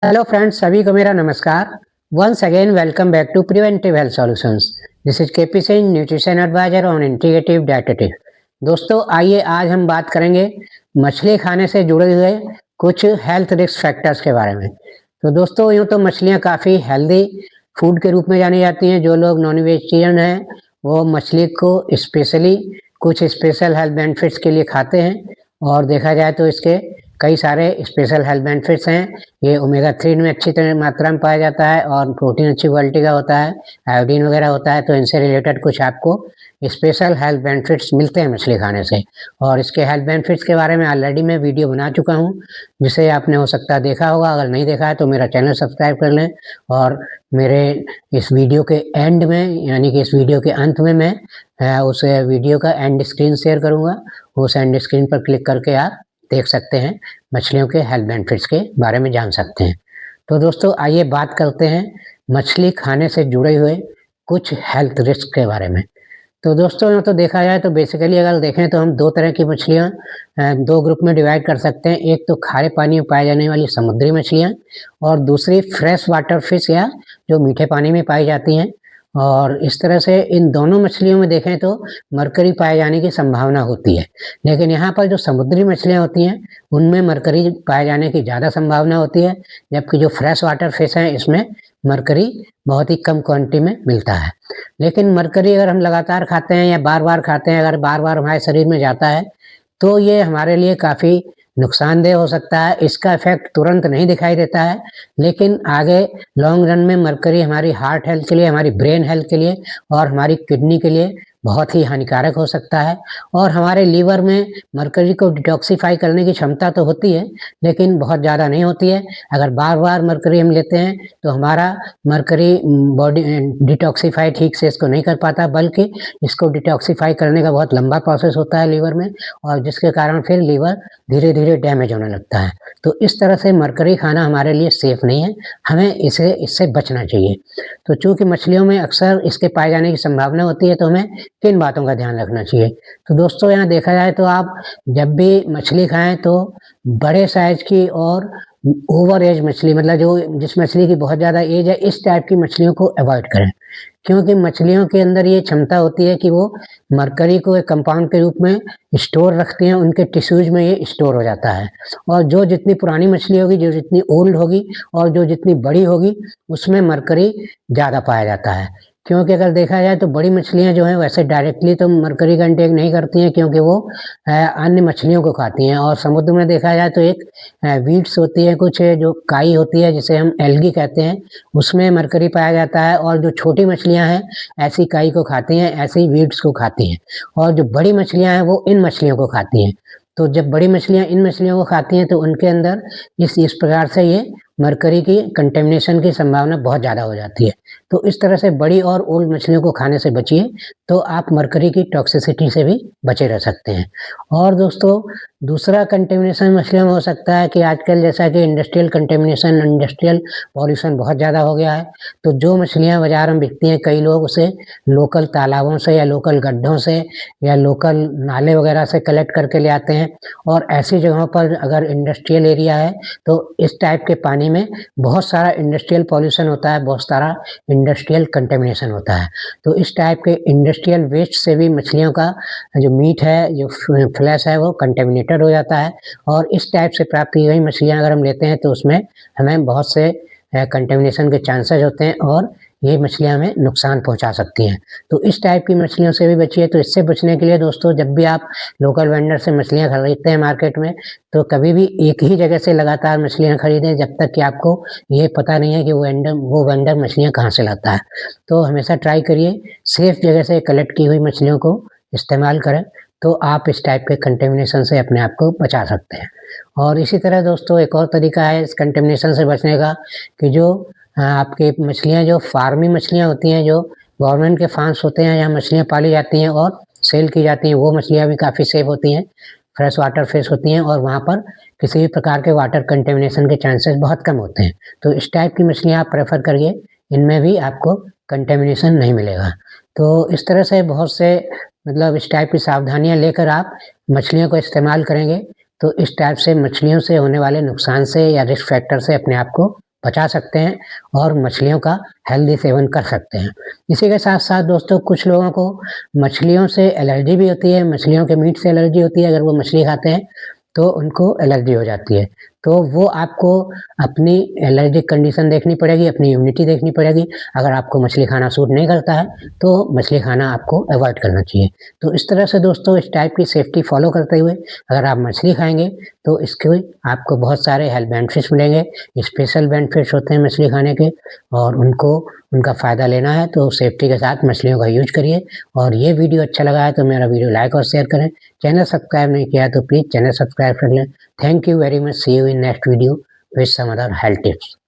Hello friends, सभी को मेरा नमस्कार। Once again welcome back to preventive health solutions. This is KP Singh, nutrition advisor on integrative dietetics. दोस्तों, आइए आज हम बात करेंगे मछली खाने से जुड़े हुए कुछ हेल्थ रिस्क फैक्टर्स के बारे में। तो दोस्तों, यूँ तो मछलियाँ काफ़ी हेल्दी फूड के रूप में जानी जाती हैं। जो लोग नॉन वेजिटेरियन हैं वो मछली को स्पेशली कुछ स्पेशल हेल्थ बेनिफिट्स के लिए खाते हैं, और देखा जाए तो इसके कई सारे स्पेशल हेल्थ बेनिफिट्स हैं। ये ओमेगा 3 में अच्छी तरह मात्रा में पाया जाता है, और प्रोटीन अच्छी क्वालिटी का होता है, आयोडीन वगैरह होता है। तो इनसे रिलेटेड कुछ आपको स्पेशल हेल्थ बेनिफिट्स मिलते हैं मछली खाने से। और इसके हेल्थ बेनिफिट्स के बारे में ऑलरेडी मैं वीडियो बना चुका हूँ, जिसे आपने हो सकता है देखा होगा। अगर नहीं देखा है तो मेरा चैनल सब्सक्राइब कर लें। और मेरे इस वीडियो के एंड में, यानी कि इस वीडियो के अंत में, मैं उस वीडियो का एंड स्क्रीन शेयर करूँगा। उस एंड स्क्रीन पर क्लिक करके आप देख सकते हैं, मछलियों के हेल्थ बेनिफिट्स के बारे में जान सकते हैं। तो दोस्तों, आइए बात करते हैं मछली खाने से जुड़े हुए कुछ हेल्थ रिस्क के बारे में। तो दोस्तों, यूँ तो देखा जाए तो बेसिकली अगर देखें तो हम दो तरह की मछलियाँ दो ग्रुप में डिवाइड कर सकते हैं। एक तो खारे पानी में पाई जाने वाली समुद्री मछलियाँ, और दूसरी फ्रेश वाटर फिश, या जो मीठे पानी में पाई जाती हैं। और इस तरह से इन दोनों मछलियों में देखें तो मरकरी पाए जाने की संभावना होती है। लेकिन यहाँ पर जो समुद्री मछलियाँ होती हैं उनमें मरकरी पाए जाने की ज़्यादा संभावना होती है, जबकि जो फ्रेश वाटर फिश हैं इसमें मरकरी बहुत ही कम क्वांटिटी में मिलता है। लेकिन मरकरी अगर हम लगातार खाते हैं या बार-बार खाते हैं, अगर बार-बार हमारे शरीर में जाता है, तो ये हमारे लिए काफ़ी नुकसानदेह हो सकता है। इसका इफ़ेक्ट तुरंत नहीं दिखाई देता है, लेकिन आगे लॉन्ग रन में मरकरी हमारी हार्ट हेल्थ के लिए, हमारी ब्रेन हेल्थ के लिए और हमारी किडनी के लिए बहुत ही हानिकारक हो सकता है। और हमारे लीवर में मरकरी को डिटॉक्सिफ़ाई करने की क्षमता तो होती है, लेकिन बहुत ज़्यादा नहीं होती है। अगर बार-बार मरकरी हम लेते हैं तो हमारा मरकरी बॉडी डिटॉक्सिफ़ाई ठीक से इसको नहीं कर पाता, बल्कि इसको डिटॉक्सिफ़ाई करने का बहुत लंबा प्रोसेस होता है लीवर में, और जिसके कारण फिर लीवर धीरे-धीरे डैमेज होने लगता है। तो इस तरह से मरकरी खाना हमारे लिए सेफ़ नहीं है, हमें इससे बचना चाहिए। तो चूँकि मछलियों में अक्सर इसके पाए जाने की संभावना होती है, तो हमें किन बातों का ध्यान रखना चाहिए? तो दोस्तों, यहाँ देखा जाए तो आप जब भी मछली खाएँ तो बड़े साइज़ की और ओवर एज मछली, मतलब जो जिस मछली की बहुत ज़्यादा एज है, इस टाइप की मछलियों को अवॉइड करें। क्योंकि मछलियों के अंदर ये क्षमता होती है कि वो मरकरी को एक कंपाउंड के रूप में स्टोर रखती हैं, उनके टिश्यूज़ में ये स्टोर हो जाता है। और जो जितनी पुरानी मछली होगी, जो जितनी ओल्ड होगी और जो जितनी बड़ी होगी, उसमें मरकरी ज़्यादा पाया जाता है। क्योंकि अगर देखा जाए तो बड़ी मछलियाँ जो हैं वैसे डायरेक्टली तो मरकरी का इंटेक नहीं करती हैं, क्योंकि वो अन्य मछलियों को खाती हैं। और समुद्र में देखा जाए तो एक वीड्स होती है, कुछ जो काई होती है जिसे हम एल्गी कहते हैं, उसमें मरकरी पाया जाता है। और जो छोटी मछलियाँ हैं ऐसी काई को खाती हैं, ऐसी वीड्स को खाती हैं। और जो बड़ी मछलियाँ हैं वो इन मछलियों को खाती हैं। तो जब बड़ी मछलियाँ इन मछलियों को खाती हैं तो उनके अंदर इस प्रकार से ये मरकरी की कंटेमिनेशन की संभावना बहुत ज़्यादा हो जाती है। तो इस तरह से बड़ी और ओल्ड मछलियों को खाने से बचिए, तो आप मरकरी की टॉक्सिसिटी से भी बचे रह सकते हैं। और दोस्तों, दूसरा कंटेमिनेशन मछलियों में हो सकता है कि आजकल जैसा कि इंडस्ट्रियल कंटेमिनेशन, इंडस्ट्रियल पॉल्यूशन बहुत ज़्यादा हो गया है। तो जो मछलियाँ बाज़ार में बिकती हैं, कई लोग उसे लोकल तालाबों से या लोकल गड्ढों से या लोकल नाले वगैरह से कलेक्ट करके ले आते हैं। और ऐसी जगहों पर अगर इंडस्ट्रियल एरिया है तो इस टाइप के पानी में बहुत सारा इंडस्ट्रियल पॉल्यूशन होता है, बहुत सारा इंडस्ट्रियल कंटेमिनेशन होता है। तो इस टाइप के इंडस्ट्रियल वेस्ट से भी मछलियों का जो मीट है, जो फ्लैश है, वो कंटेमिनेटेड हो जाता है। और इस टाइप से प्राप्त की गई मछलियाँ अगर हम लेते हैं तो उसमें हमें बहुत से कंटेमिनेशन के चांसेस होते हैं, और ये मछलियाँ हमें नुकसान पहुँचा सकती हैं। तो इस टाइप की मछलियों से भी बचिए। तो इससे बचने के लिए दोस्तों, जब भी आप लोकल वेंडर से मछलियाँ खरीदते हैं मार्केट में, तो कभी भी एक ही जगह से लगातार मछलियाँ खरीदें जब तक कि आपको ये पता नहीं है कि वो वेंडर मछलियाँ कहाँ से लाता है। तो हमेशा ट्राई करिए सेफ जगह से कलेक्ट की हुई मछलियों को इस्तेमाल करें, तो आप इस टाइप के कंटेमिनेशन से अपने आप को बचा सकते हैं। और इसी तरह दोस्तों, एक और तरीका है इस कंटेमिनेशन से बचने का, कि जो आपकी मछलियाँ, जो फार्मी मछलियाँ होती हैं, जो गवर्नमेंट के फार्म्स होते हैं, यहाँ मछलियाँ पाली जाती हैं और सेल की जाती हैं, वो मछलियाँ भी काफ़ी सेफ होती हैं, फ्रेश वाटर फिश होती हैं, और वहाँ पर किसी भी प्रकार के वाटर कंटेमिनेशन के चांसेस बहुत कम होते हैं। तो इस टाइप की मछलियाँ आप प्रेफ़र करिए, इनमें भी आपको कंटेमिनेशन नहीं मिलेगा। तो इस तरह से बहुत से, मतलब इस टाइप की सावधानियाँ लेकर आप मछलियों को इस्तेमाल करेंगे, तो इस टाइप से मछलियों से होने वाले नुकसान से या रिस्क फैक्टर से अपने आप को बचा सकते हैं और मछलियों का हेल्दी सेवन कर सकते हैं। इसी के साथ-साथ दोस्तों कुछ लोगों को मछलियों से एलर्जी भी होती है, मछलियों के मीट से एलर्जी होती है, अगर वो मछली खाते हैं तो उनको एलर्जी हो जाती है। तो वो आपको अपनी एलर्जिक कंडीशन देखनी पड़ेगी, अपनी इम्यूनिटी देखनी पड़ेगी। अगर आपको मछली खाना सूट नहीं करता है, तो मछली खाना आपको अवॉइड करना चाहिए। तो इस तरह से दोस्तों इस टाइप की सेफ्टी फ़ॉलो करते हुए अगर आप मछली खाएँगे, तो इसके आपको बहुत सारे हेल्थ बेनिफिट्स मिलेंगे। स्पेशल बेनिफिट्स होते हैं मछली खाने के और उनको उनका फ़ायदा लेना है तो सेफ्टी के साथ मछलियों का यूज़ करिए। और ये वीडियो अच्छा लगा है तो मेरा वीडियो लाइक और शेयर करें। चैनल सब्सक्राइब नहीं किया है तो प्लीज़ चैनल सब्सक्राइब कर लें। Thank you very much. See you in next video with some other health tips.